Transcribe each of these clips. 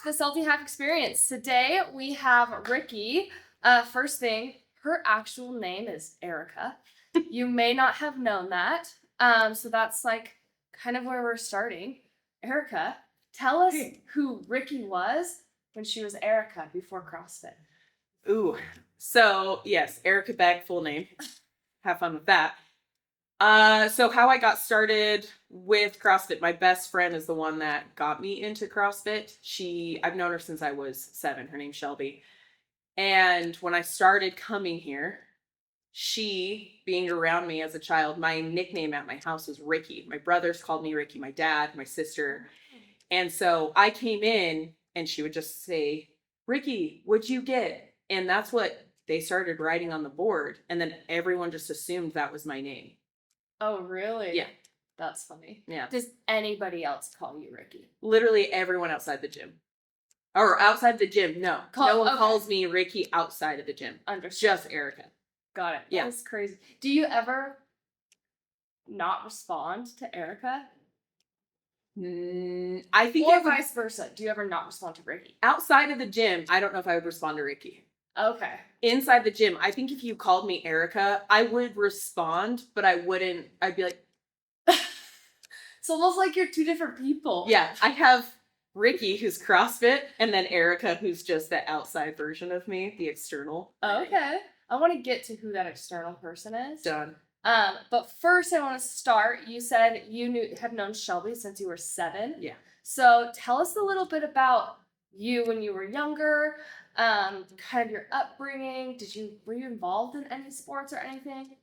the Salty Hack Experience. Today we have Ricky. First thing, her actual name is Erica. You may not have known that. So that's like kind of where we're starting. Erica, tell us who Ricky was when she was Erica before CrossFit. Ooh, so yes, Erica Beck, full name. Have fun with that. So how I got started with CrossFit, my best friend is the one that got me into CrossFit. I've known her since I was 7. Her name's Shelby. And when I started coming here, she being around me as a child, my nickname at my house was Ricky. My brothers called me Ricky, my dad, my sister. And so I came in and she would just say, Ricky, what'd you get? And that's what they started writing on the board. And then everyone just assumed that was my name. Oh, really? Yeah. That's funny. Yeah. Does anybody else call you Ricky? Literally everyone outside the gym. Or outside the gym, no. No one calls me Ricky outside of the gym. Understood. Just Erica. Got it. Yeah. That's crazy. Do you ever not respond to Erica? I think or vice versa. Do you ever not respond to Ricky? Outside of the gym, I don't know if I would respond to Ricky. Okay. Inside the gym, I think if you called me Erica, I would respond, but I wouldn't. I'd be like, it's almost like you're two different people. Yeah, I have Ricky, who's CrossFit, and then Erica, who's just the outside version of me, the external. Okay. I want to get to who that external person is. Done. But first I want to start. You said you had known Shelby since you were 7. Yeah. So tell us a little bit about you when you were younger, kind of your upbringing. Were you involved in any sports or anything?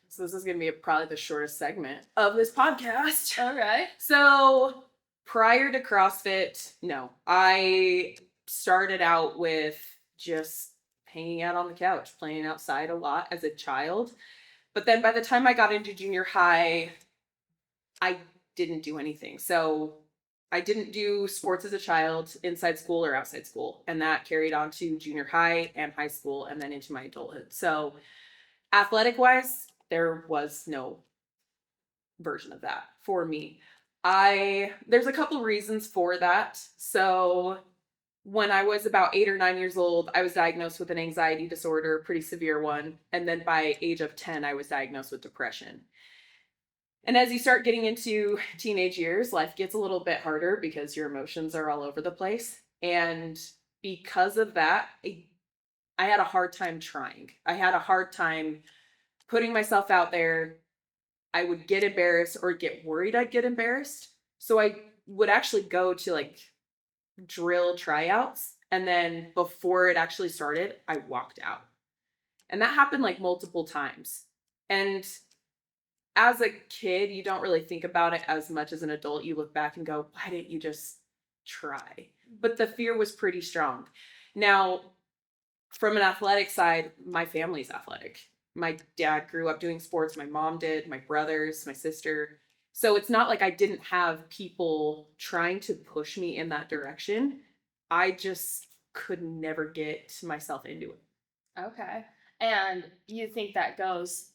So this is going to be probably the shortest segment of this podcast. All right. So prior to CrossFit, no. I started out with just hanging out on the couch, playing outside a lot as a child. But then by the time I got into junior high, I didn't do anything. So I didn't do sports as a child, inside school or outside school. And that carried on to junior high and high school and then into my adulthood. So athletic-wise, there was no version of that for me. There's a couple reasons for that. So when I was about 8 or 9 years old, I was diagnosed with an anxiety disorder, a pretty severe one. And then by age of 10, I was diagnosed with depression. And as you start getting into teenage years, life gets a little bit harder because your emotions are all over the place. And because of that, I had a hard time trying. I had a hard time putting myself out there. I would get embarrassed or get worried I'd get embarrassed. So I would actually go to drill tryouts. And then before it actually started, I walked out. And that happened multiple times. And as a kid, you don't really think about it as much as an adult. You look back and go, why didn't you just try? But the fear was pretty strong. Now, from an athletic side, my family's athletic. My dad grew up doing sports. My mom did, my brothers, my sister. So it's not like I didn't have people trying to push me in that direction. I just could never get myself into it. Okay. And you think that goes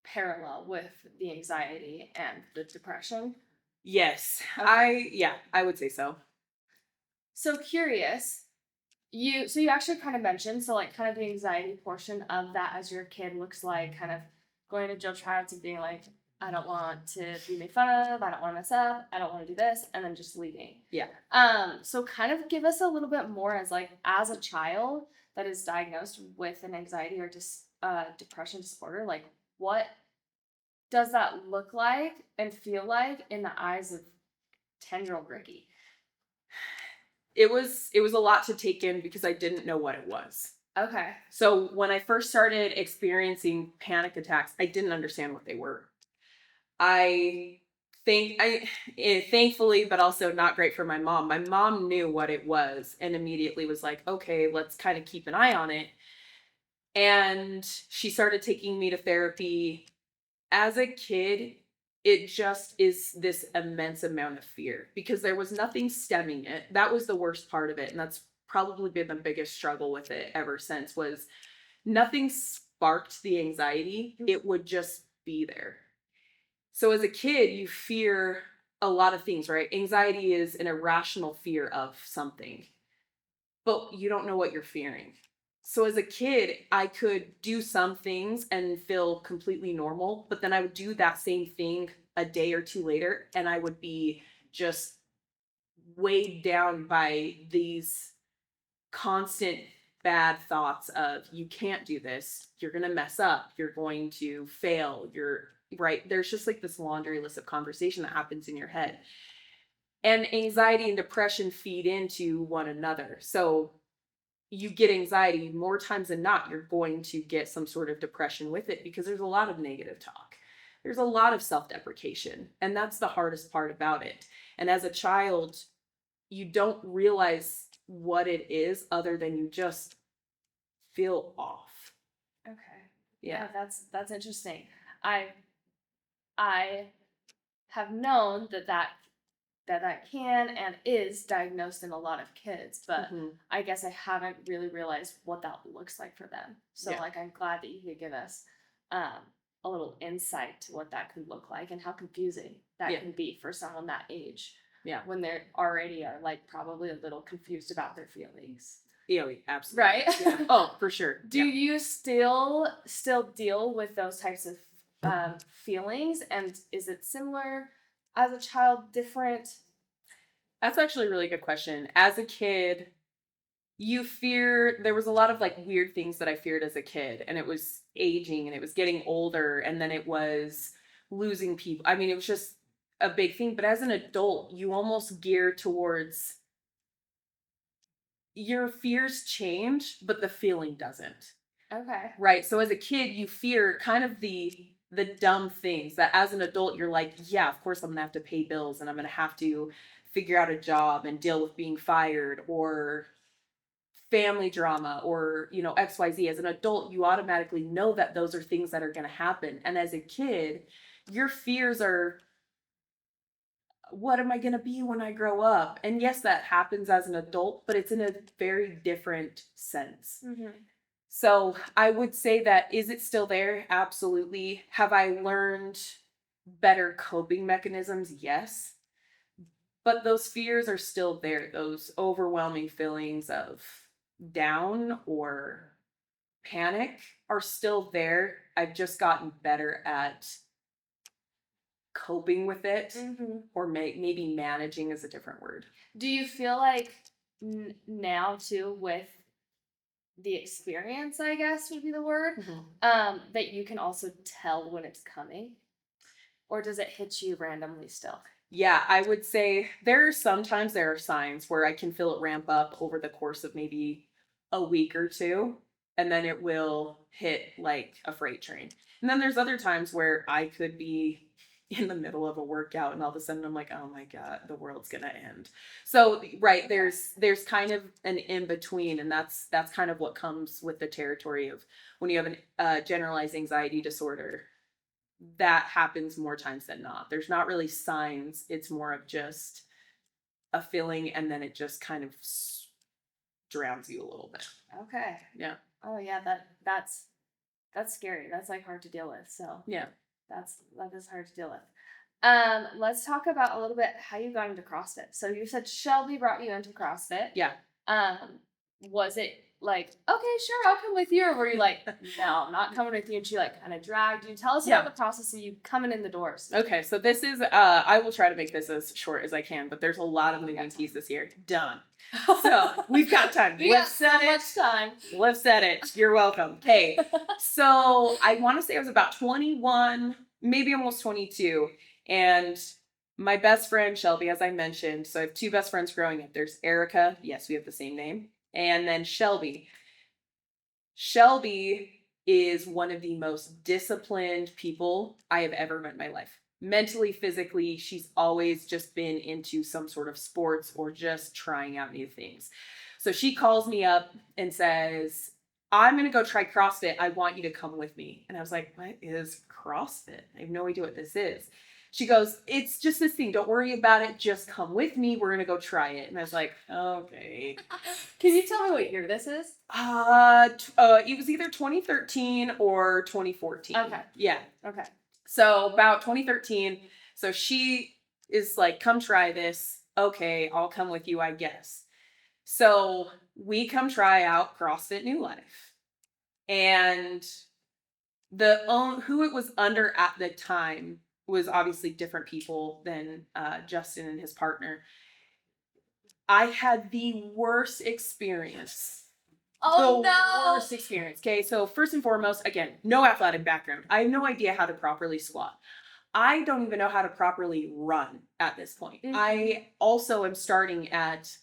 parallel with the anxiety and the depression? Yes. Okay. I would say so. So curious. You actually kind of mentioned, kind of the anxiety portion of that as your kid looks like kind of going to drill tryouts and being like, I don't want to be made fun of, I don't want to mess up, I don't want to do this, and then just leaving. Yeah. So kind of give us a little bit more as a child that is diagnosed with an anxiety or depression disorder, what does that look like and feel like in the eyes of 10-year-old Ricky? It was a lot to take in because I didn't know what it was. Okay. So when I first started experiencing panic attacks, I didn't understand what they were. I think thankfully, but also not great for my mom. My mom knew what it was and immediately was like, okay, let's kind of keep an eye on it. And she started taking me to therapy. As a kid, it just is this immense amount of fear because there was nothing stemming it. That was the worst part of it. And that's probably been the biggest struggle with it ever since was nothing sparked the anxiety. It would just be there. So as a kid, you fear a lot of things, right? Anxiety is an irrational fear of something, but you don't know what you're fearing. So as a kid, I could do some things and feel completely normal, but then I would do that same thing a day or two later, and I would be just weighed down by these constant bad thoughts of you can't do this, you're going to mess up, you're going to fail, you're right. There's just like this laundry list of conversation that happens in your head. And anxiety and depression feed into one another. So you get anxiety more times than not, you're going to get some sort of depression with it because there's a lot of negative talk. There's a lot of self-deprecation, and that's the hardest part about it. And as a child, you don't realize what it is other than you just feel off. Okay. Yeah. That's interesting. I have known that can and is diagnosed in a lot of kids, but I guess I haven't really realized what that looks like for them. So like, I'm glad that you could give us a little insight to what that could look like and how confusing that can be for someone that age. Yeah. When they're already are like probably a little confused about their feelings. Yeah, absolutely. Right? Yeah. Oh, for sure. Do you still deal with those types of feelings, and is it similar as a child, different? That's actually a really good question. As a kid, there was a lot of like weird things that I feared as a kid, and it was aging and it was getting older, and then it was losing people. I mean, it was just a big thing. But as an adult, you almost gear towards your fears change, but the feeling doesn't. Okay. Right. So as a kid, you fear kind of the dumb things that as an adult you're like, yeah, of course I'm gonna have to pay bills and I'm gonna have to figure out a job and deal with being fired or family drama or XYZ. As an adult, you automatically know that those are things that are gonna happen. And as a kid, your fears are, what am I going to be when I grow up? And yes, that happens as an adult, but it's in a very different sense. So I would say that, is it still there? Absolutely. Have I learned better coping mechanisms? Yes. But those fears are still there. Those overwhelming feelings of down or panic are still there. I've just gotten better at coping with it, or maybe managing is a different word. Do you feel like now too, with the experience, I guess would be the word, that you can also tell when it's coming, or does it hit you randomly still? Yeah, I would say there are signs where I can feel it ramp up over the course of maybe a week or two, and then it will hit like a freight train. And then there's other times where I could be in the middle of a workout and all of a sudden I'm like, oh my God, the world's gonna end. So right, there's kind of an in between, and that's kind of what comes with the territory of when you have a generalized anxiety disorder. That happens more times than not. There's not really signs. It's more of just a feeling, and then it just kind of drowns you a little bit. Okay. Yeah. Oh yeah, that's scary. That's like hard to deal with. So yeah, that is hard to deal with. Let's talk about a little bit how you got into CrossFit. So you said Shelby brought you into CrossFit. Yeah. Was it like, okay, sure, I'll come with you, or were you like, no, I'm not coming with you, and she like kind of dragged you? Tell us about the process of you coming in the doors. Okay, so this is I will try to make this as short as I can, but there's a lot of moving pieces here. Done. So we've got time. Let's set it. You're welcome. Okay. So I want to say I was about 21, maybe almost 22. And my best friend, Shelby, as I mentioned, so I have two best friends growing up. There's Erica. Yes, we have the same name. And then Shelby. Shelby is one of the most disciplined people I have ever met in my life. Mentally, physically, she's always just been into some sort of sports or just trying out new things. So she calls me up and says, I'm going to go try CrossFit. I want you to come with me. And I was like, what is CrossFit? I have no idea what this is. She goes, it's just this thing. Don't worry about it. Just come with me. We're going to go try it. And I was like, okay. Can you tell me what year this is? It was either 2013 or 2014. Okay. Yeah. Okay. So about 2013. So she is like, come try this. Okay, I'll come with you, I guess. So we come try out CrossFit New Life. And who it was under at the time was obviously different people than Justin and his partner. I had the worst experience. Oh, the no. worst experience. Okay, so first and foremost, again, no athletic background. I have no idea how to properly squat. I don't even know how to properly run at this point. Mhm. I also am starting at,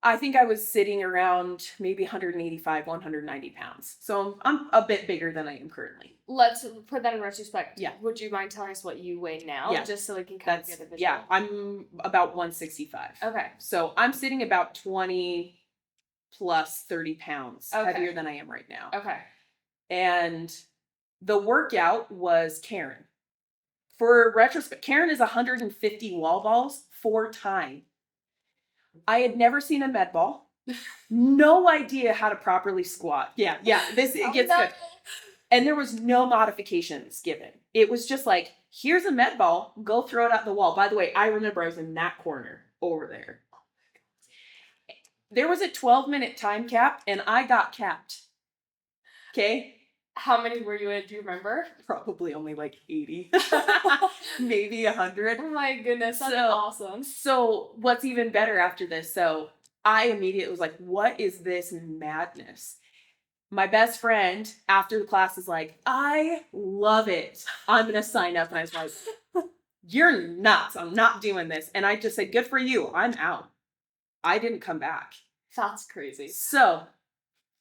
I think I was sitting around maybe 185, 190 pounds. So I'm a bit bigger than I am currently. Let's put that in retrospect. Yeah. Would you mind telling us what you weigh now? Yeah. Just so we can kind of get a visual. Yeah, I'm about 165. Okay. So I'm sitting about 20 plus 30 pounds heavier than I am right now. Okay. And the workout was Karen. For retrospect, Karen is 150 wall balls 4 times. I had never seen a med ball. No idea how to properly squat. Yeah, it gets good. And there was no modifications given. It was just like, here's a med ball, go throw it at the wall. By the way, I remember I was in that corner over there. There was a 12-minute time cap, and I got capped. Okay? How many were you in? Do you remember? Probably only like 80. Maybe 100. Oh my goodness, that's awesome. So what's even better after this? So I immediately was like, what is this madness? My best friend after the class is like, I love it. I'm going to sign up. And I was like, you're nuts. I'm not doing this. And I just said, good for you. I'm out. I didn't come back. That's crazy. So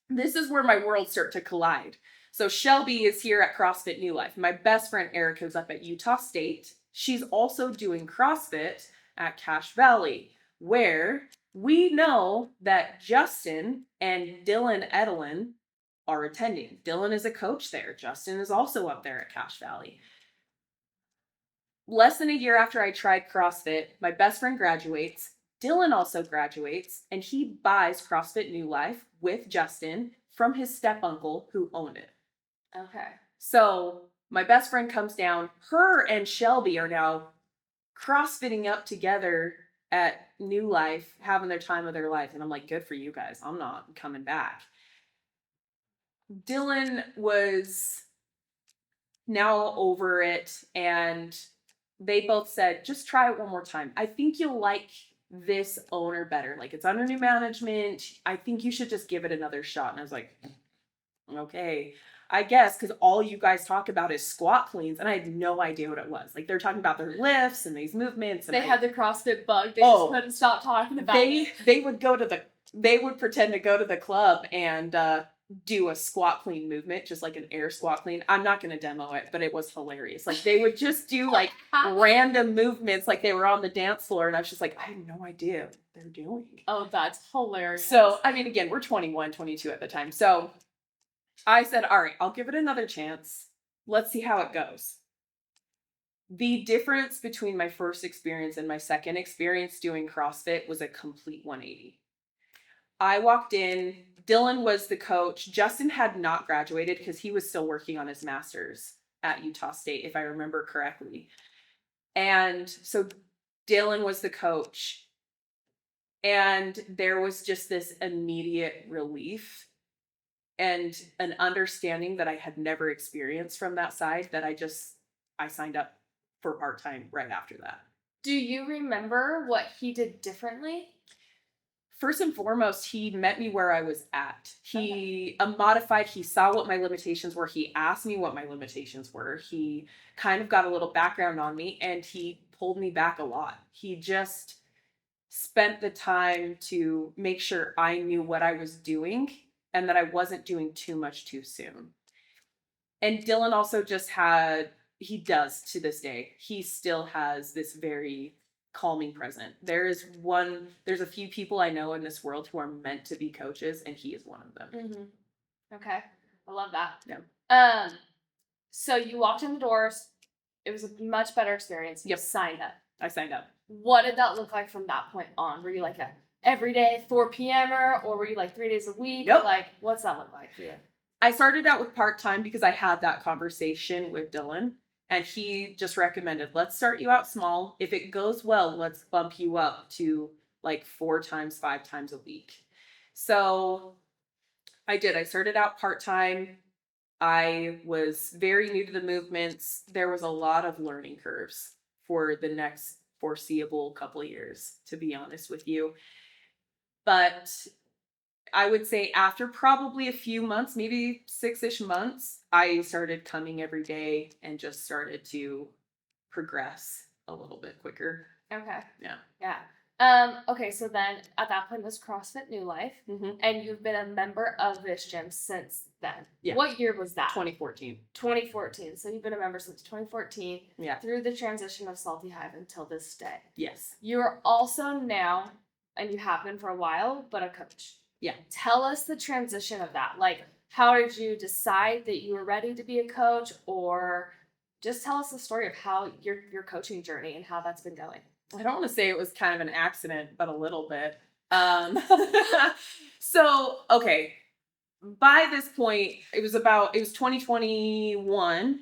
this is where my worlds start to collide. So Shelby is here at CrossFit New Life. My best friend Erica is up at Utah State. She's also doing CrossFit at Cache Valley, where we know that Justin and Dylan Edelin are attending. Dylan is a coach there. Justin is also up there at Cache Valley. Less than a year after I tried CrossFit, my best friend graduates. Dylan also graduates, and he buys CrossFit New Life with Justin from his step-uncle who owned it. Okay. So my best friend comes down. Her and Shelby are now CrossFitting up together at New Life, having their time of their life. And I'm like, good for you guys. I'm not coming back. Dylan was now over it, and they both said, just try it one more time. I think you'll like this owner better. Like, it's under new management. I think you should just give it another shot. And I was like, okay, I guess, because all you guys talk about is squat cleans, and I had no idea what it was. Like, they're talking about their lifts and these movements. And they had the CrossFit bug. They just couldn't stop talking about it. They would pretend to go to the club and do a squat clean movement, just like an air squat clean. I'm not going to demo it, but it was hilarious. Like, they would just do like random movements like they were on the dance floor, and I was just like, I have no idea what they're doing. Oh, that's hilarious. So, I mean, again, we're 21, 22 at the time. So I said, all right, I'll give it another chance. Let's see how it goes. The difference between my first experience and my second experience doing CrossFit was a complete 180. I walked in, Dylan was the coach. Justin had not graduated because he was still working on his master's at Utah State, if I remember correctly. And so Dylan was the coach. And there was just this immediate relief and an understanding that I had never experienced from that side, that I signed up for part-time right after that. Do you remember what he did differently? First and foremost, he met me where I was at. He modified, he saw what my limitations were. He asked me what my limitations were. He kind of got a little background on me, and he pulled me back a lot. He just spent the time to make sure I knew what I was doing and that I wasn't doing too much too soon. And Dylan also he does to this day, he still has this very calming present. There's a few people I know in this world who are meant to be coaches, and he is one of them. Mm-hmm. Okay. I love that. Yeah. So you walked in the doors. It was a much better experience. You signed up. I signed up. What did that look like from that point on? Were you like a everyday 4 p.m.er, or were you like 3 days a week? Yep. Like, what's that look like for you? I started out with part-time because I had that conversation with Dylan. And he just recommended, let's start you out small. If it goes well, let's bump you up to like 4 times, 5 times a week. So I did. I started out part-time. I was very new to the movements. There was a lot of learning curves for the next foreseeable couple of years, to be honest with you. But I would say after probably a few months, maybe 6-ish months, I started coming every day and just started to progress a little bit quicker. Okay. Yeah. Yeah. Okay, so then at that point, this CrossFit New Life, and you've been a member of this gym since then. Yeah. What year was that? 2014. 2014. So you've been a member since 2014. Yeah. Through the transition of Salty Hive until this day. Yes. You're also now, and you have been for a while, but a coach. Yeah. Tell us the transition of that. Like, how did you decide that you were ready to be a coach, or just tell us the story of how your coaching journey and how that's been going. I don't want to say it was kind of an accident, but a little bit. So, okay. By this point, it was 2021.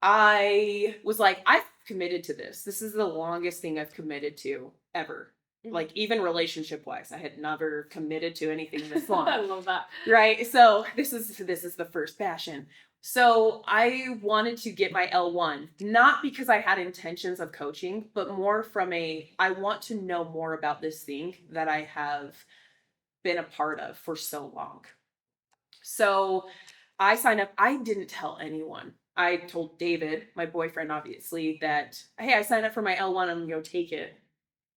I was like, I've committed to this. This is the longest thing I've committed to ever. Like, even relationship wise, I had never committed to anything this long. I love that. Right. So this is the first passion. So I wanted to get my L1, not because I had intentions of coaching, but more from I want to know more about this thing that I have been a part of for so long. So I signed up. I didn't tell anyone. I told David, my boyfriend, obviously, that, hey, I signed up for my L1. I'm going to go take it.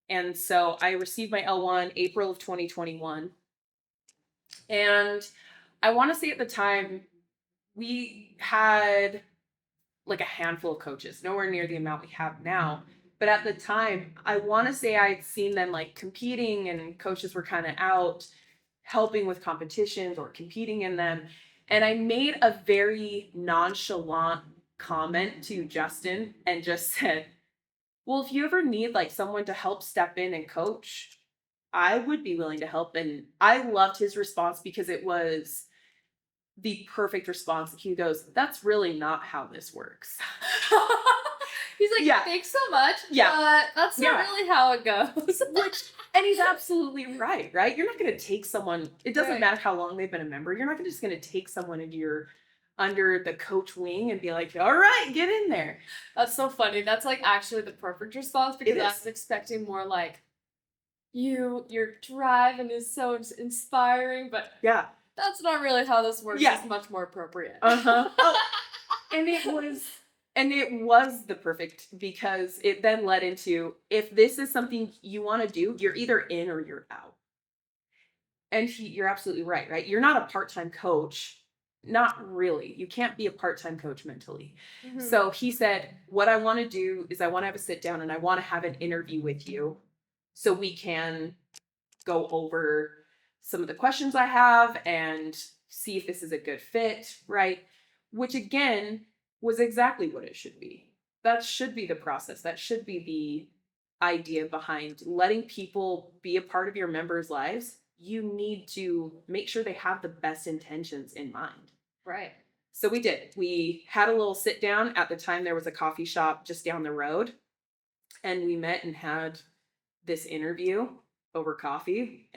And so I received my L1 April of 2021. And I want to say at the time, we had like a handful of coaches, nowhere near the amount we have now. But at the time, I want to say I'd seen them like competing, and coaches were kind of out helping with competitions or competing in them. And I made a very nonchalant comment to Justin and just said, well, if you ever need like someone to help step in and coach, I would be willing to help. And I loved his response because it was the perfect response. He goes, that's really not how this works. He's like, yeah. Thanks so much. Yeah. That's not really how it goes. And he's absolutely right? You're not going to take someone, it doesn't Right. matter how long they've been a member, you're not just going to take someone under the coach wing and be like, all right, get in there. That's so funny. That's like actually the perfect response, because I was expecting more like, your drive and is so inspiring, but yeah, that's not really how this works. Yeah. It's much more appropriate. And it was the perfect, because it then led into, if this is something you want to do, you're either in or you're out. And you're absolutely right? You're not a part-time coach. Not really. You can't be a part-time coach mentally. Mm-hmm. So he said, what I want to do is I want to have a sit down and I want to have an interview with you so we can go over some of the questions I have and see if this is a good fit, right? Which again was exactly what it should be. That should be the process. That should be the idea behind letting people be a part of your members' lives. You need to make sure they have the best intentions in mind. Right. So we did. We had a little sit down. At the time, there was a coffee shop just down the road. And we met and had this interview over coffee.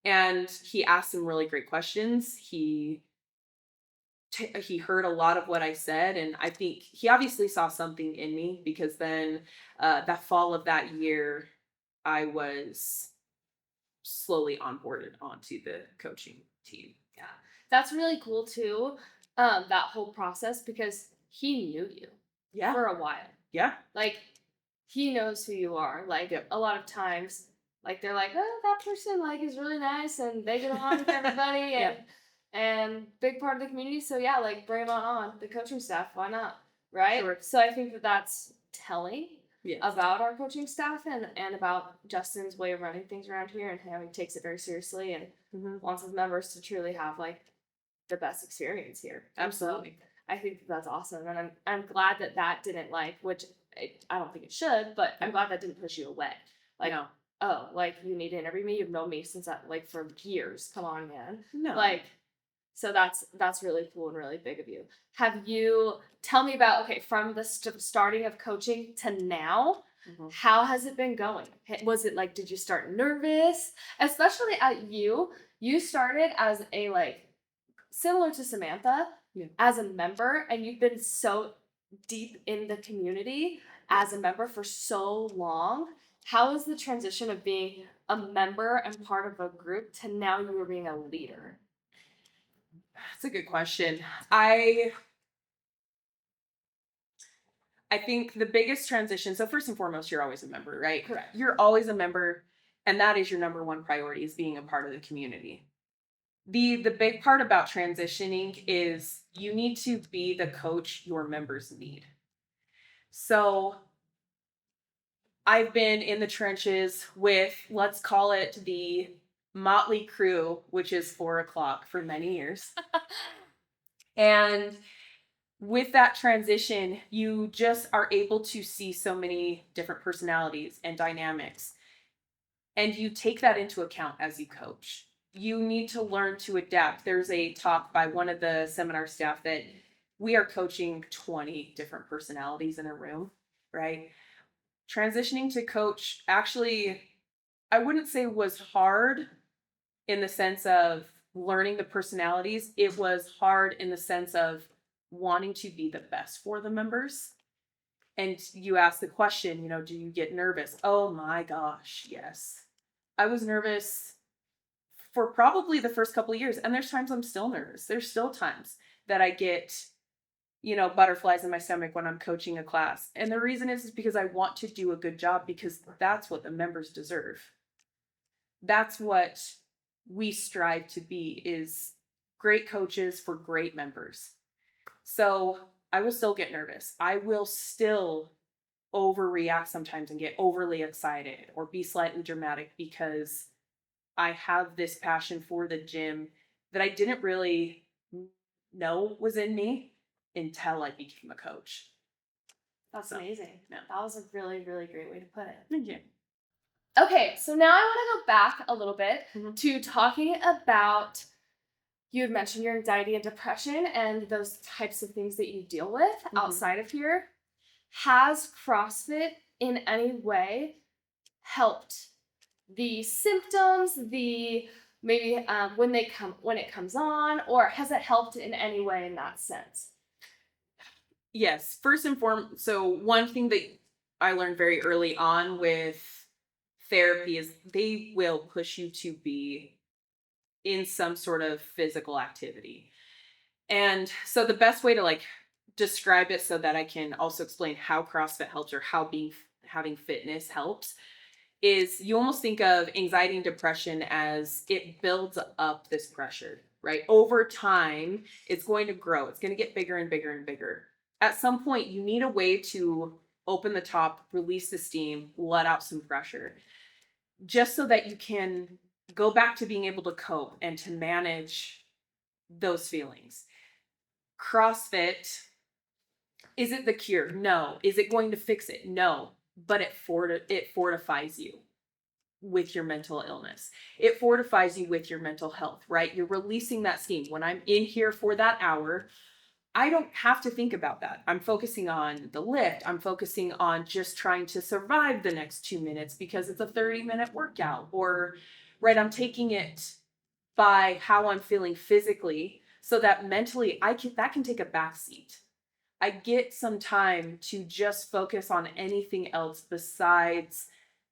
And he asked some really great questions. He heard a lot of what I said. And I think he obviously saw something in me, because then that fall of that year, I was slowly onboarded onto the coaching team. Yeah. That's really cool too. That whole process, because he knew you for a while. Yeah. Like, he knows who you are. Like, a lot of times, like, they're like, oh, that person like is really nice and they get along with everybody and big part of the community. So yeah, like, bring them on the coaching staff. Why not? Right. Sure. So I think that's telling about our coaching staff and about Justin's way of running things around here, and how he takes it very seriously and wants his members to truly have like the best experience here. Absolutely. So I think that's awesome, and I'm glad that didn't I don't think it should, but I'm glad that didn't push you away. Like, no. Oh, like, you need to interview me. You've known me since for years. Come on, man. No. Like, So that's really cool and really big of you. Tell me about, okay, from the starting of coaching to now, how has it been going? Was it like, did you start nervous? Especially you started as a, like, similar to Samantha, as a member, and you've been so deep in the community as a member for so long. How is the transition of being a member and part of a group to now you are being a leader? That's a good question. I think the biggest transition, so first and foremost, you're always a member, right? Correct. You're always a member, and that is your number one priority, is being a part of the community. The big part about transitioning is you need to be the coach your members need. So I've been in the trenches with, let's call it, the motley crew, which is 4 o'clock, for many years. And with that transition, you just are able to see so many different personalities and dynamics. And you take that into account as you coach. You need to learn to adapt. There's a talk by one of the seminar staff that we are coaching 20 different personalities in a room, right? Transitioning to coach, actually, I wouldn't say was hard in the sense of learning the personalities. It was hard in the sense of wanting to be the best for the members. And you ask the question, do you get nervous? Oh my gosh, yes. I was nervous for probably the first couple of years. And there's times I'm still nervous. There's still times that I get, butterflies in my stomach when I'm coaching a class. And the reason is because I want to do a good job, because that's what the members deserve. That's what we strive to be, is great coaches for great members. So I will still get nervous. I will still overreact sometimes and get overly excited or be slightly dramatic, because I have this passion for the gym that I didn't really know was in me until I became a coach. That's amazing. Yeah. That was a really, really great way to put it. Thank you. Okay, so now I want to go back a little bit to talking about, you had mentioned your anxiety and depression and those types of things that you deal with outside of here. Has CrossFit in any way helped the symptoms, maybe when it comes on, or has it helped in any way in that sense? Yes, first and foremost, so one thing that I learned very early on with therapy is they will push you to be in some sort of physical activity. And so the best way to describe it, so that I can also explain how CrossFit helps, or how having fitness helps, is you almost think of anxiety and depression as it builds up this pressure, right? Over time, it's going to grow. It's going to get bigger and bigger and bigger. At some point, you need a way to open the top, release the steam, let out some pressure, just so that you can go back to being able to cope and to manage those feelings. CrossFit, is it the cure? No. Is it going to fix it? No. But it fortifies you with your mental illness. It fortifies you with your mental health, right? You're releasing that steam. When I'm in here for that hour, I don't have to think about that. I'm focusing on the lift. I'm focusing on just trying to survive the next 2 minutes because it's a 30-minute workout. Or, right, I'm taking it by how I'm feeling physically, so that mentally that can take a back seat. I get some time to just focus on anything else besides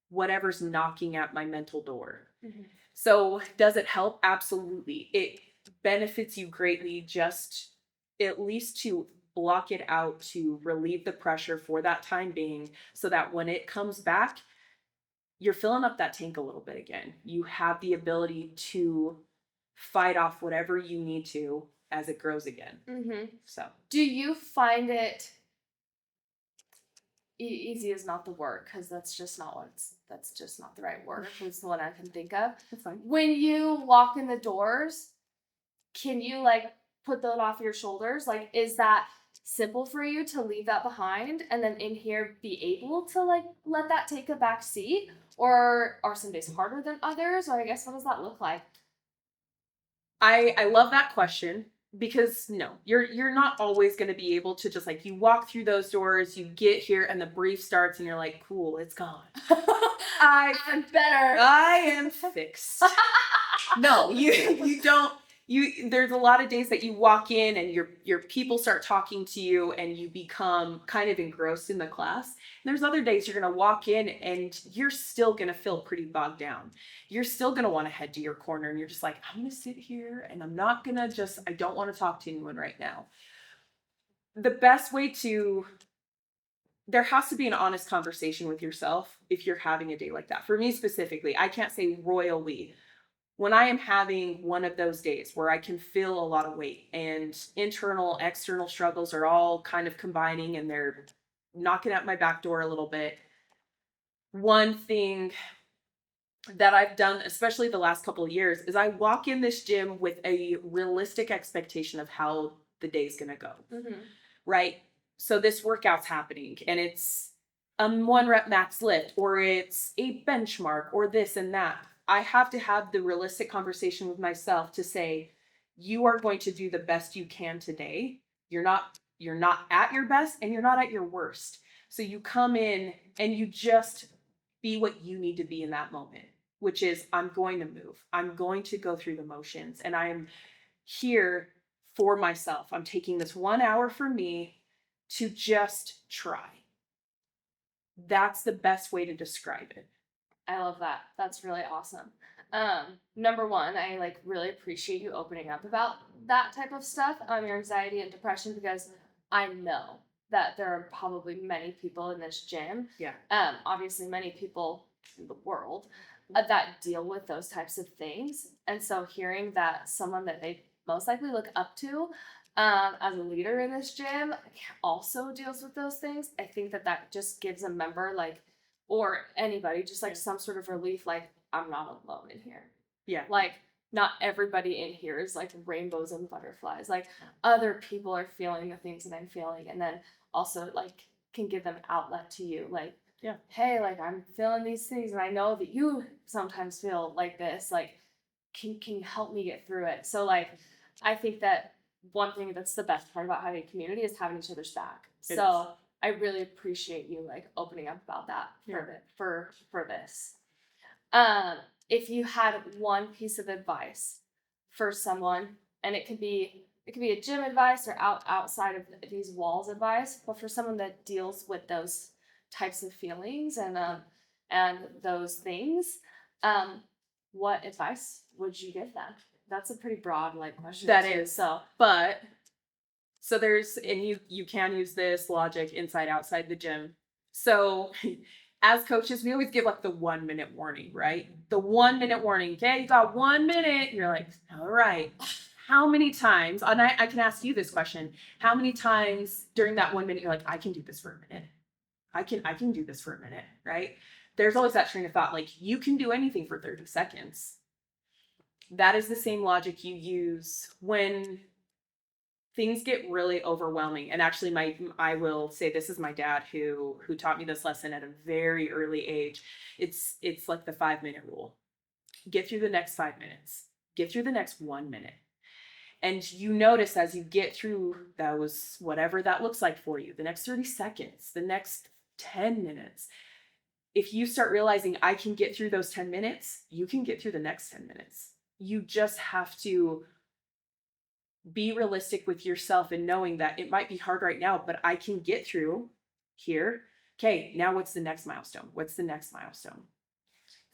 whatever's knocking at my mental door. So does it help? Absolutely. It benefits you greatly, just at least to block it out, to relieve the pressure for that time being, so that when it comes back, you're filling up that tank a little bit again. You have the ability to fight off whatever you need to as it grows again. So do you find it easy is not the word, because that's just not the right word. It's the one I can think of. that's fine. When you walk in the doors, can you put that off your shoulders? Is that simple for you to leave that behind and then in here be able to let that take a back seat? Or are some days harder than others? Or I guess, what does that look like? I love that question because no, you're not always going to be able to just like you walk through those doors, you get here and the brief starts and you're like, cool, it's gone. I'm better. I am fixed. No, you don't. There's a lot of days that you walk in and your people start talking to you and you become kind of engrossed in the class. And there's other days you're gonna walk in and you're still gonna feel pretty bogged down. You're still gonna want to head to your corner and you're just like, I'm gonna sit here and I'm not gonna just I don't want to talk to anyone right now. The best way to there has to be an honest conversation with yourself if you're having a day like that. For me specifically, I can't say royally when I am having one of those days where I can feel a lot of weight and internal, external struggles are all kind of combining and they're knocking at my back door a little bit. One thing that I've done, especially the last couple of years, is I walk in this gym with a realistic expectation of how the day's going to go. Mm-hmm. Right? So this workout's happening and it's a 1 rep max lift or it's a benchmark or this and that. I have to have the realistic conversation with myself to say, you are going to do the best you can today. You're not at your best and you're not at your worst. So you come in and you just be what you need to be in that moment, which is I'm going to move. I'm going to go through the motions and I am here for myself. I'm taking this 1 hour for me to just try. That's the best way to describe it. I love that. That's really awesome. Number one, I like really appreciate you opening up about that type of stuff, your anxiety and depression, because I know that there are probably many people in this gym. Yeah. Obviously many people in the world that deal with those types of things. And so hearing that someone that they most likely look up to as a leader in this gym also deals with those things, I think that just gives a member like, or anybody, just like some sort of relief, like I'm not alone in here. Yeah. Like not everybody in here is like rainbows and butterflies. Like other people are feeling the things that I'm feeling, and then also like can give them outlet to you. Like, yeah, hey, like I'm feeling these things and I know that you sometimes feel like this. Like, can you help me get through it? So like I think that one thing that's the best part about having a community is having each other's back. So I really appreciate you like opening up about that for this. If you had one piece of advice for someone, and it could be a gym advice or outside of these walls advice, but for someone that deals with those types of feelings and those things, what advice would you give them? That's a pretty broad like question. That is. So there's, and you can use this logic inside, outside the gym. So as coaches, we always give like the 1 minute warning, right? The 1 minute warning. Okay, you got 1 minute. You're like, all right. How many times, and I can ask you this question, how many times during that 1 minute, you're like, I can do this for a minute. I can do this for a minute, right? There's always that train of thought, like you can do anything for 30 seconds. That is the same logic you use when things get really overwhelming. And actually I will say this is my dad who taught me this lesson at a very early age. It's like the 5 minute rule. Get through the next 5 minutes. Get through the next 1 minute. And you notice as you get through those, whatever that looks like for you, the next 30 seconds, the next 10 minutes, if you start realizing I can get through those 10 minutes, you can get through the next 10 minutes. You just have to be realistic with yourself and knowing that it might be hard right now, but I can get through here. Okay, now what's the next milestone? What's the next milestone?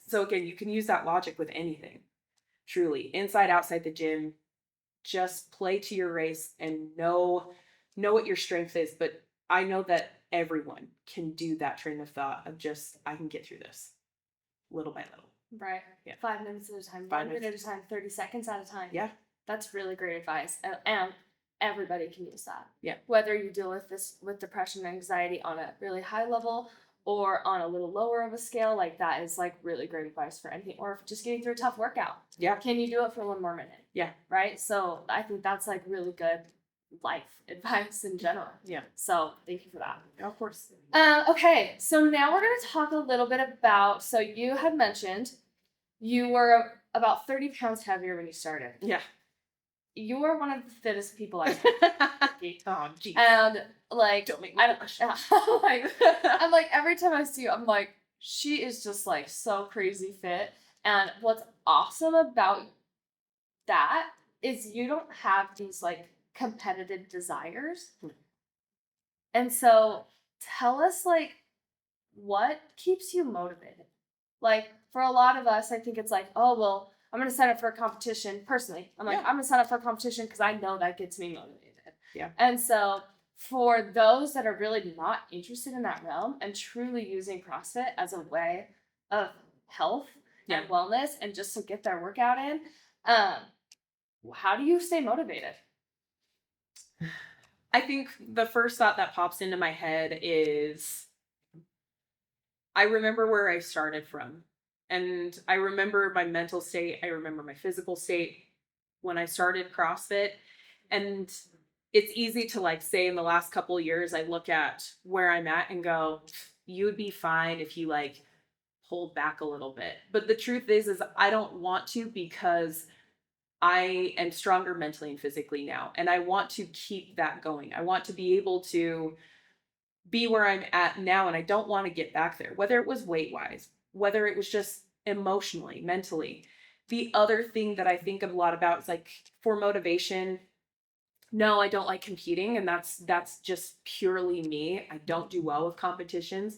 So again, you can use that logic with anything. Truly, inside, outside the gym, just play to your race and know what your strength is. But I know that everyone can do that train of thought of just, I can get through this little by little. Right. Yeah. 5 minutes at a time, 1 minute at a time, 30 seconds at a time. Yeah. That's really great advice. And everybody can use that. Yeah. Whether you deal with depression and anxiety on a really high level or on a little lower of a scale, like that is like really great advice for anything. Or just getting through a tough workout. Yeah. Can you do it for 1 more minute? Yeah. Right? So I think that's like really good life advice in general. Yeah. So thank you for that. Of course. Okay. So now we're going to talk a little bit about, so you had mentioned you were about 30 pounds heavier when you started. Yeah. you are one of the fittest people I know. Oh, geez. And like, Don't make me I don't, blush. I'm like, every time I see you, I'm like, she is just like so crazy fit. And what's awesome about that is you don't have these like competitive desires. And so tell us like what keeps you motivated? Like for a lot of us, I think it's like, oh well, I'm gonna sign up for a competition. Personally, I'm like, Yeah. I'm gonna sign up for a competition because I know that gets me motivated. Yeah. And so for those that are really not interested in that realm and truly using CrossFit as a way of health and wellness and just to get their workout in, um, how do you stay motivated? I think the first thought that pops into my head is I remember where I started from. And I remember my mental state. I remember my physical state when I started CrossFit. And it's easy to like say in the last couple of years, I look at where I'm at and go, you would be fine if you like pulled back a little bit. But the truth is I don't want to because I am stronger mentally and physically now. And I want to keep that going. I want to be able to be where I'm at now, and I don't want to get back there, whether it was weight wise, whether it was just emotionally, mentally. The other thing that I think a lot about is like for motivation, no, I don't like competing, and that's just purely me. I don't do well with competitions.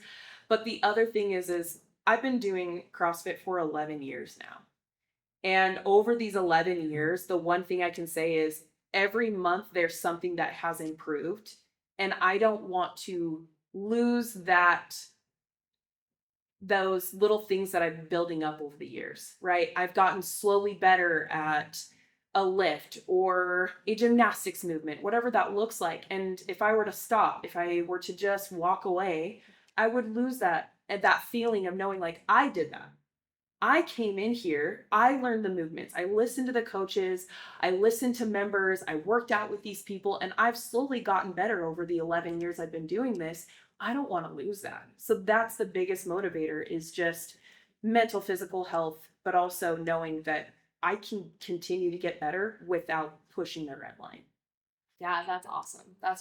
But the other thing is I've been doing CrossFit for 11 years now. And over these 11 years, the one thing I can say is every month there's something that has improved. And I don't want to lose those little things that I've been building up over the years, right? I've gotten slowly better at a lift or a gymnastics movement, whatever that looks like. And if I were to stop, if I were to just walk away, I would lose that feeling of knowing like I did that. I came in here, I learned the movements, I listened to the coaches, I listened to members, I worked out with these people, and I've slowly gotten better over the 11 years I've been doing this. I don't want to lose that. So that's the biggest motivator is just mental, physical health, but also knowing that I can continue to get better without pushing the red line. Yeah, that's awesome. That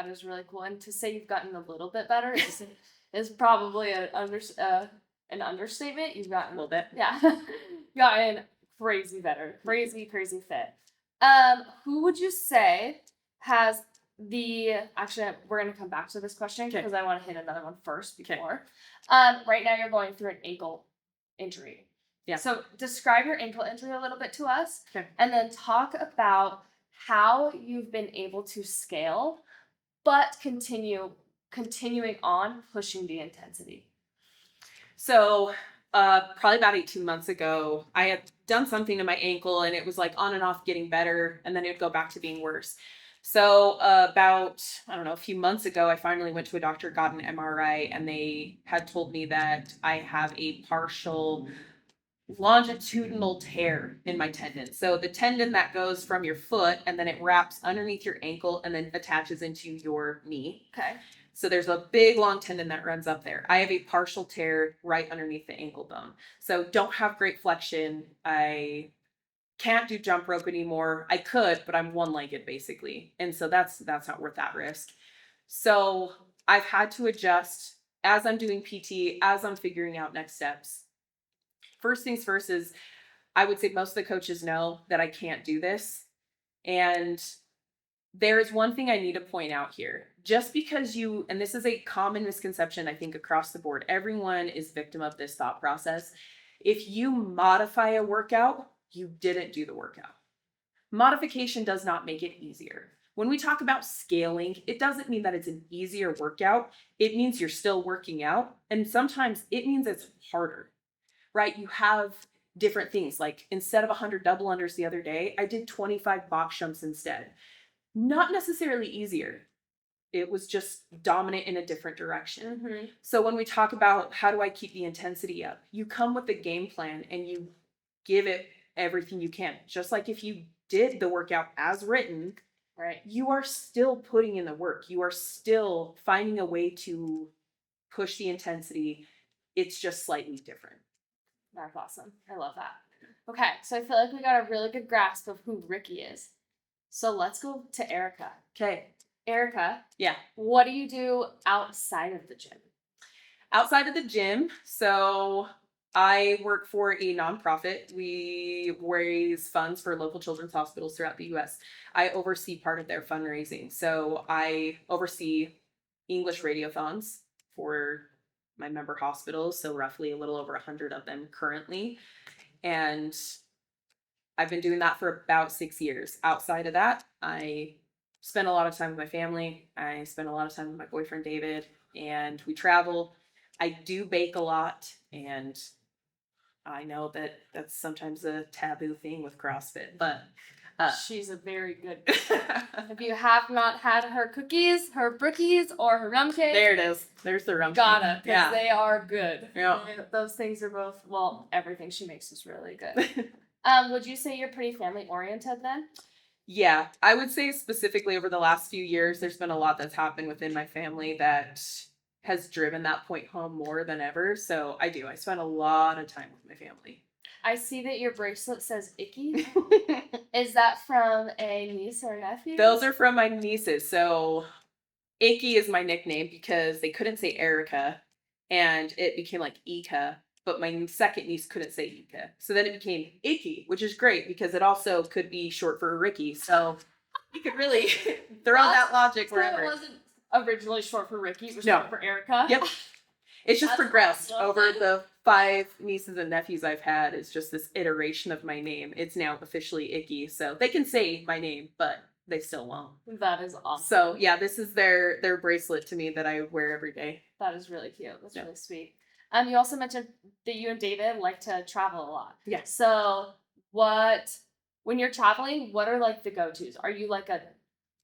is really cool. And to say you've gotten a little bit better is probably an understatement. You've gotten A little bit. yeah, gotten crazy better, crazy fit. Who would you say has the actually we're gonna come back to this question because I want to hit another one first before. Right now you're going through an ankle injury. Yeah. So describe your ankle injury a little bit to us, Okay. and then talk about how you've been able to scale, but continuing on pushing the intensity. So, probably about 18 months ago, I had done something to my ankle and it was like on and off getting better, and then it would go back to being worse. So, about, I don't know, a few months ago, I finally went to a doctor, got an MRI, and they had told me that I have a partial longitudinal tear in my tendon. So, the tendon that goes from your foot and then it wraps underneath your ankle and then attaches into your knee. Okay. So there's a big long tendon that runs up there. I have a partial tear right underneath the ankle bone. So don't have great flexion. I can't do jump rope anymore. I could, but I'm one-legged basically. And so that's not worth that risk. So I've had to adjust as I'm doing PT, as I'm figuring out next steps. First things first is I would say most of the coaches know that I can't do this. And there's one thing I need to point out here. Just because and this is a common misconception, I think, across the board, everyone is victim of this thought process. If you modify a workout, you didn't do the workout. Modification does not make it easier. When we talk about scaling, it doesn't mean that it's an easier workout. It means you're still working out. And sometimes it means it's harder, right? You have different things. Like instead of 100 double unders the other day, I did 25 box jumps instead. Not necessarily easier. It was just dominant in a different direction. Mm-hmm. So when we talk about how do I keep the intensity up, you come with a game plan and you give it everything you can. Just like if you did the workout as written, right, you are still putting in the work. You are still finding a way to push the intensity. It's just slightly different. That's awesome. I love that. Okay, so I feel like we got a really good grasp of who Ricky is. So let's go to Erica. Okay. Erica, Yeah. what do you do outside of the gym? Outside of the gym, so I work for a nonprofit. We raise funds for local children's hospitals throughout the US. I oversee part of their fundraising. So I oversee English radiothons for my member hospitals, so roughly a little over 100 of them currently. And I've been doing that for about 6 years. Outside of that, I spend a lot of time with my family. I spend a lot of time with my boyfriend, David, and we travel. I do bake a lot, and I know that that's sometimes a taboo thing with CrossFit, but She's a very good if you have not had her cookies, her brookies, or her rum cake, there it is. There's the rum. gotta, because Yeah. they are good. Yeah. Those things are both, well, everything she makes is really good. Would you say you're pretty family oriented then? Yeah, I would say specifically over the last few years, there's been a lot that's happened within my family that has driven that point home more than ever. So I do. I spend a lot of time with my family. I see that your bracelet says Icky. Is that from a niece or nephew? Those are from my nieces. So Icky is my nickname because they couldn't say Erica and it became like Ika. But my second niece couldn't say Ika. So then it became Icky, which is great because it also could be short for Ricky. So you could really throw that logic wherever. So it wasn't originally short for Ricky, it was No. short for Erica. Yep. It's just That's progressed awesome. over the 5 nieces and nephews I've had. It's just this iteration of my name. It's now officially Icky. So they can say my name, but they still won't. That is awesome. So yeah, this is their bracelet to me that I wear every day. That is really cute. That's really sweet. You also mentioned that you and David like to travel a lot. Yeah. So when you're traveling, what are like the go-tos? Are you like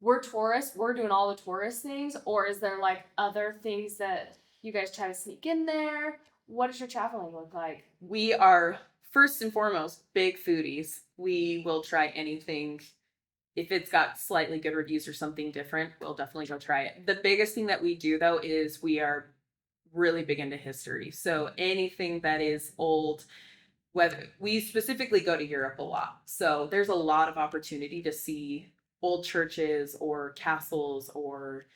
we're tourists, we're doing all the tourist things, or is there like other things that you guys try to sneak in there? What does your traveling look like? We are first and foremost big foodies. We will try anything. If it's got slightly good reviews or something different, we'll definitely go try it. The biggest thing that we do though is we are really big into history. So anything that is old, whether we specifically go to Europe a lot. So there's a lot of opportunity to see old churches or castles or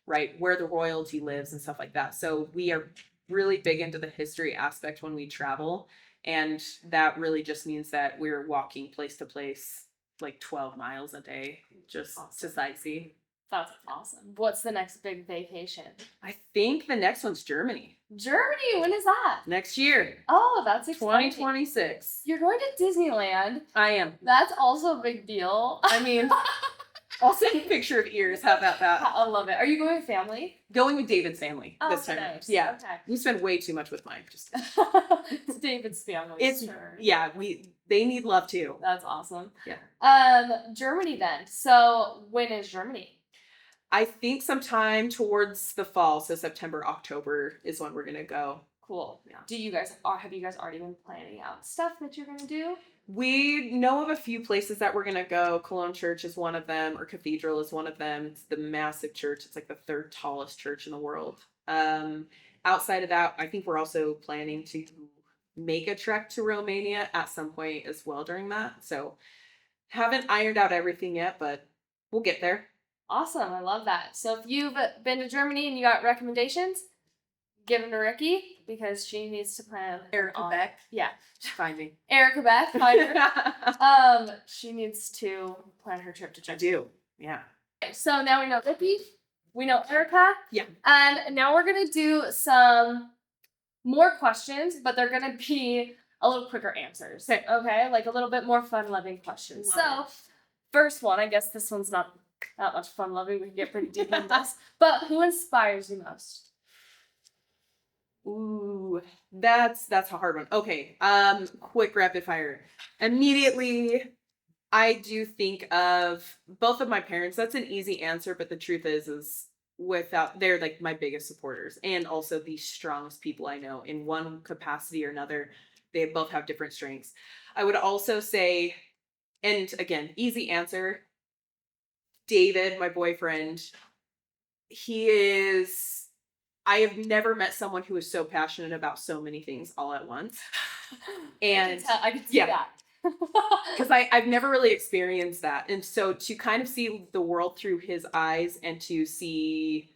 right where the royalty lives and stuff like that. So we are really big into the history aspect when we travel. And that really just means that we're walking place to place like 12 miles a day just to sightsee. That's awesome. What's the next big vacation? I think the next one's Germany. Germany, when is that? Next year. Oh, that's exciting. 2026. You're going to Disneyland. I am. That's also a big deal. I mean, I'll send you a picture of ears. How about that? I love it. Are you going with family? Going with David's family this time. Nice. Yeah. Okay. We spend way too much with mine. Just It's David's family. it's sure. yeah, they need love too. That's awesome. Yeah. Germany then. So when is Germany? I think sometime towards the fall, so September, October is when we're gonna go. Cool. Yeah. Have you guys already been planning out stuff that you're gonna do? We know of a few places that we're gonna go. Cologne Church is one of them, or Cathedral is one of them. It's the massive church. It's like the 3rd tallest church in the world. Outside of that, I think we're also planning to make a trek to Romania at some point as well during that. So haven't ironed out everything yet, but we'll get there. Awesome. I love that. So if you've been to Germany and you got recommendations, give them to Ricky because she needs to plan. Erica Beck. Yeah. Find me. Erica Beck. Find her. She needs to plan her trip to I Germany. do. Yeah. So now we know Ricky. We know Erica. Yeah. And now we're going to do some more questions, but they're going to be a little quicker answers. Okay? Like a little bit more fun-loving questions. Love So, first one, I guess this one's not that much fun-loving. We can get pretty deep in this. But who inspires you most? Ooh, that's a hard one. Okay. Quick rapid fire. Immediately, I do think of both of my parents. That's an easy answer, but the truth is they're like my biggest supporters and also the strongest people I know in one capacity or another. They both have different strengths. I would also say, and again, easy answer, David, my boyfriend, I have never met someone who is so passionate about so many things all at once. And I can see that. because I've never really experienced that. And so to kind of see the world through his eyes and to see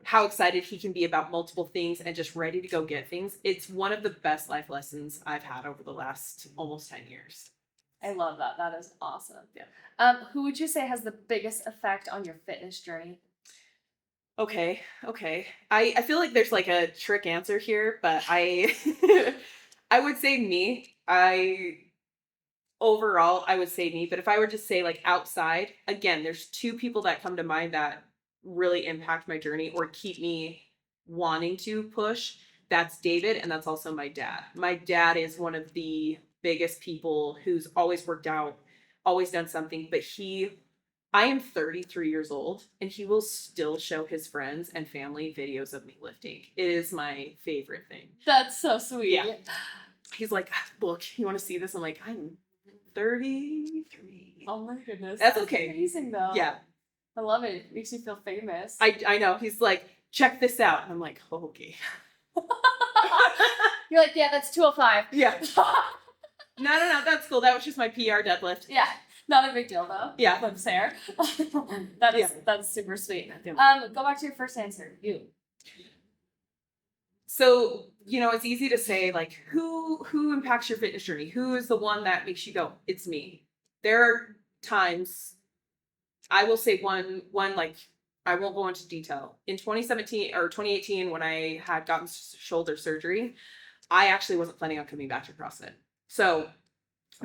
how excited he can be about multiple things and just ready to go get things, it's one of the best life lessons I've had over the last almost 10 years. I love that. That is awesome. Yeah. Who would you say has the biggest effect on your fitness journey? Okay. I feel like there's like a trick answer here, but I I would say me. I would say me, but if I were to say like outside, again, there's two people that come to mind that really impact my journey or keep me wanting to push. That's David, and that's also my dad. My dad is one of the biggest people who's always worked out, always done something, but I am 33 years old and he will still show his friends and family videos of me lifting. It is my favorite thing. That's so sweet. Yeah. He's like, look, you want to see this? I'm like, I'm 33. Oh my goodness. That's okay. Amazing though. Yeah. I love it. It makes you feel famous. I know. He's like, check this out. I'm like, oh, okay. You're like, yeah, that's 205. Yeah. No. That's cool. That was just my PR deadlift. Yeah. Not a big deal though. Yeah. But fair. That's super sweet. Yeah. Go back to your first answer. You. So, it's easy to say like who impacts your fitness journey? Who is the one that makes you go, it's me? There are times I will say one like I won't go into detail. In 2017 or 2018 when I had gotten shoulder surgery, I actually wasn't planning on coming back to CrossFit. So,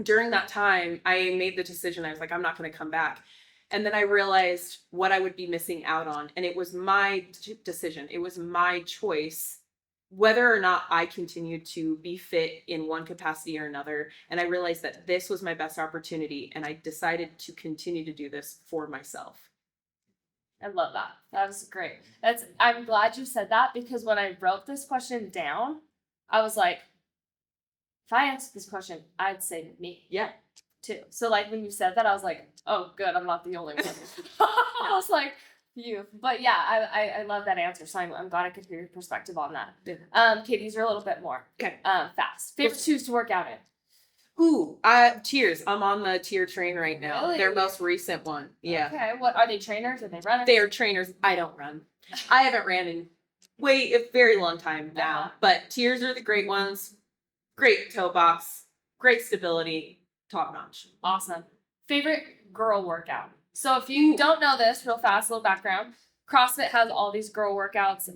during that time, I made the decision. I was like, I'm not going to come back. And then I realized what I would be missing out on. And it was my decision. It was my choice whether or not I continued to be fit in one capacity or another. And I realized that this was my best opportunity. And I decided to continue to do this for myself. I love that. That was great. I'm glad you said that because when I wrote this question down, I was like, if I answered this question, I'd say me. Yeah. Too. So like when you said that, I was like, oh, good, I'm not the only one. I was like, you. But yeah, I love that answer. So I'm glad I could hear your perspective on that. Yeah. Katie's are a little bit more. Okay. Fast. Favorite shoes to work out in? Ooh, Tiers. I'm on the Tier train right now. Really? Their most recent one. Yeah. Okay. What are they, trainers? Are they runners? They are trainers. I don't run. I haven't ran in a very long time now. Uh-huh. But Tiers are the great ones. Great toe box. Great stability. Top notch. Awesome. Favorite girl workout? So if you don't know this, real fast, little background. CrossFit has all these girl workouts.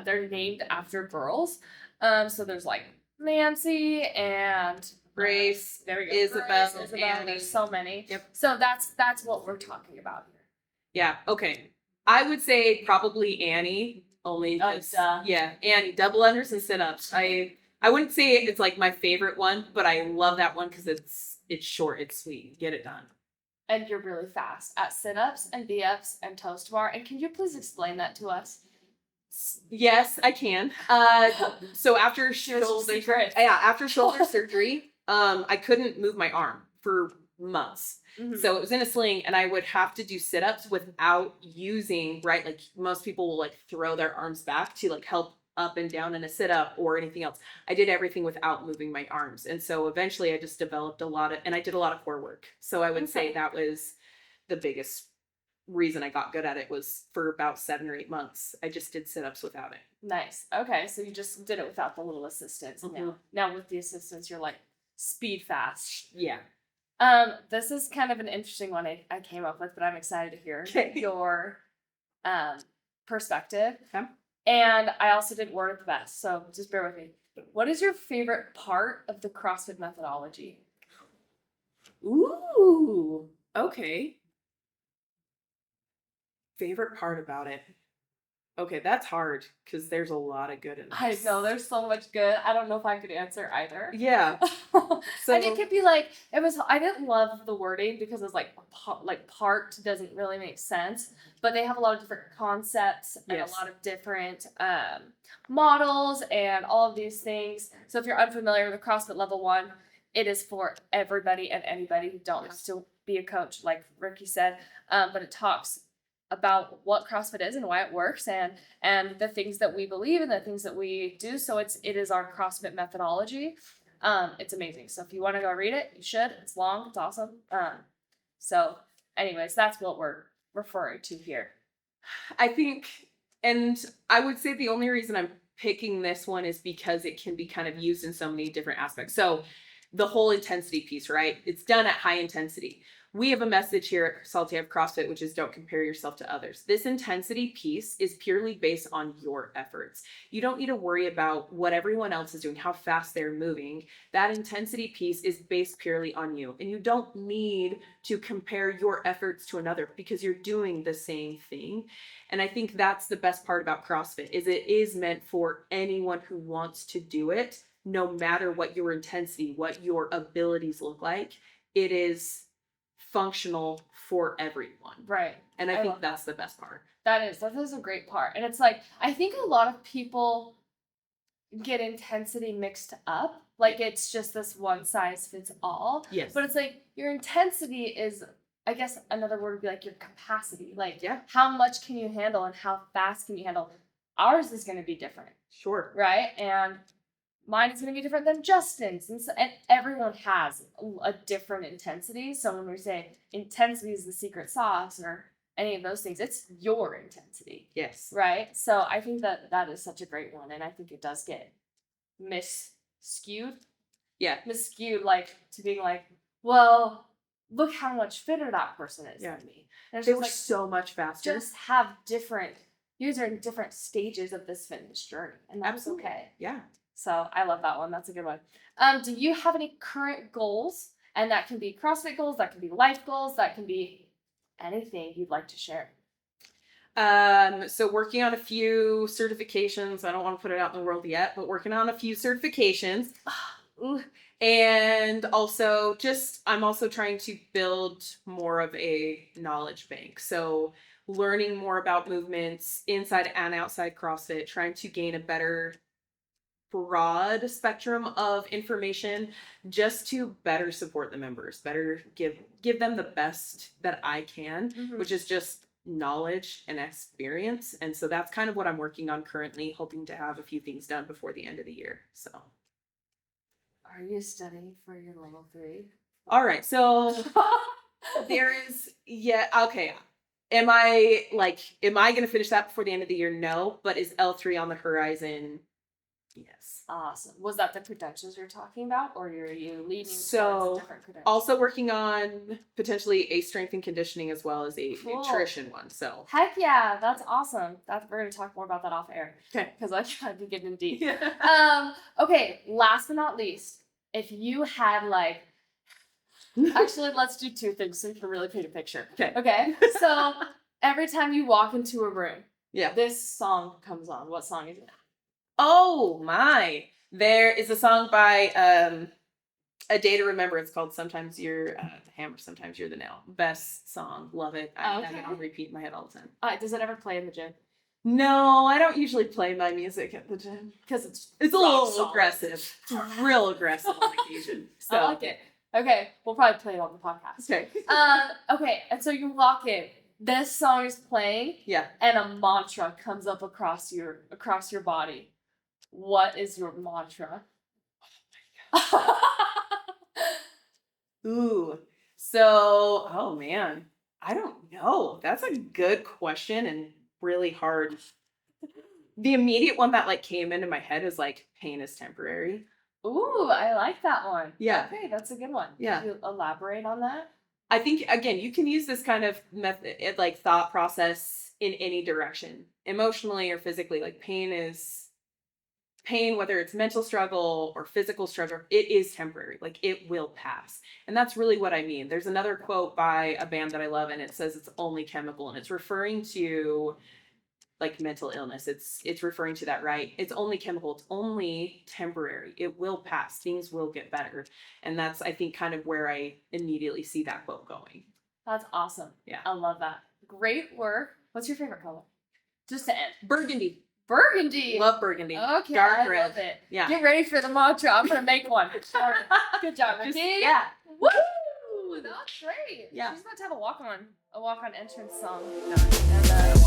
They're named after girls. So there's like Nancy and Grace. There we go. Isabel. Annie. There's so many. Yep. So that's what we're talking about here. Yeah. Okay. I would say probably Annie. Only Annie. Double unders and sit-ups. I wouldn't say it's like my favorite one, but I love that one because it's short, it's sweet. Get it done. And you're really fast at sit-ups and V-ups and toast bar. And can you please explain that to us? Yes, I can. So after shoulder surgery, I couldn't move my arm for months. Mm-hmm. So it was in a sling and I would have to do sit-ups without using, right? Like most people will like throw their arms back to like help up and down in a sit-up or anything else. I did everything without moving my arms. And so eventually I just developed and I did a lot of core work. So I would say that was the biggest reason I got good at it was for about 7 or 8 months. I just did sit-ups without it. Nice. Okay. So you just did it without the little assistance. Mm-hmm. Now with the assistance, you're like speed fast. Yeah. This is kind of an interesting one I came up with, but I'm excited to hear your perspective. Okay. And I also did word the best, so just bear with me. What is your favorite part of the CrossFit methodology? Ooh, okay. Favorite part about it? Okay, that's hard because there's a lot of good in this. I know, there's so much good. I don't know if I could answer either. Yeah. So and it could be like, I didn't love the wording because it was like part doesn't really make sense, but they have a lot of different concepts and a lot of different models and all of these things. So if you're unfamiliar with the CrossFit Level 1, it is for everybody and anybody. You don't have to be a coach, like Ricky said, but it talks about what CrossFit is and why it works and the things that we believe and the things that we do. So it is our CrossFit methodology. It's amazing. So if you want to go read it, you should. It's long. It's awesome. So anyways, that's what we're referring to here. I think, and I would say the only reason I'm picking this one is because it can be kind of used in so many different aspects. So the whole intensity piece, right? It's done at high intensity. We have a message here at Salty Have CrossFit, which is don't compare yourself to others. This intensity piece is purely based on your efforts. You don't need to worry about what everyone else is doing, how fast they're moving. That intensity piece is based purely on you. And you don't need to compare your efforts to another because you're doing the same thing. And I think that's the best part about CrossFit is it is meant for anyone who wants to do it, no matter what your intensity, what your abilities look like. It is functional for everyone. Right. And I think that's the best part. That is a great part. And it's like, I think a lot of people get intensity mixed up. Like it's just this one size fits all. Yes. But it's like your intensity is, I guess another word would be like your capacity. Like how much can you handle and how fast can you handle? Ours is going to be different. Sure. Right. And mine is going to be different than Justin's. And everyone has a different intensity. So when we say intensity is the secret sauce or any of those things, it's your intensity. Yes. Right? So I think that is such a great one. And I think it does get misskewed. Yeah. Misskewed, like, to being like, well, look how much fitter that person is than me. And they were like, so much faster. Just have different, you are in different stages of this fitness journey. And that's okay. Yeah. So I love that one. That's a good one. Do you have any current goals? And that can be CrossFit goals, that can be life goals, that can be anything you'd like to share. So working on a few certifications. I don't want to put it out in the world yet, but working on a few certifications. And also I'm also trying to build more of a knowledge bank. So learning more about movements inside and outside CrossFit, trying to gain a better broad spectrum of information just to better support the members, better give them the best that I can, which is just knowledge and experience. And so that's kind of what I'm working on currently, hoping to have a few things done before the end of the year. So are you studying for your level 3? All right. So there is, okay. Am I going to finish that before the end of the year? No, but is L3 on the horizon? Yes. Awesome. Was that the credentials you're talking about, or are you leading towards a different credential? Also working on potentially a strength and conditioning as well as a nutrition one. So heck yeah, that's awesome. We're going to talk more about that off air. Okay. Because I'd be getting deep. Yeah. Okay. Last but not least, if you had actually, let's do two things so you can really paint a picture. Okay. So every time you walk into a room, this song comes on. What song is it? Oh my. There is a song by A Day to Remember. It's called Sometimes You're the Hammer, Sometimes You're the Nail. Best song. Love it. I have it on repeat in my head all the time. Does it ever play in the gym? No, I don't usually play my music at the gym. Because it's a little aggressive. It's real aggressive on occasion. So. I like it. Okay, we'll probably play it on the podcast. Okay. Okay, and so you walk in. This song is playing. Yeah. And a mantra comes up across your body. What is your mantra? Oh my God. Ooh. So, oh man, I don't know. That's a good question and really hard. The immediate one that came into my head is pain is temporary. Ooh, I like that one. Yeah. Okay, that's a good one. Yeah. Can you elaborate on that? I think, again, you can use this kind of method, thought process in any direction, emotionally or physically. Pain, whether it's mental struggle or physical struggle, it is temporary. It will pass. And that's really what I mean. There's another quote by a band that I love, and it says it's only chemical, and it's referring to mental illness. It's referring to that, right? It's only chemical. It's only temporary. It will pass. Things will get better. And that's, I think, kind of where I immediately see that quote going. That's awesome. Yeah. I love that. Great work. What's your favorite color? Just to end. Burgundy. Burgundy. Love burgundy. Okay. Dark red. Love it. Yeah. Get ready for the mantra. I'm going to make one. Good job, Ricky. Yeah. Woo! That's great. Yeah. She's about to have a walk-on entrance song. And,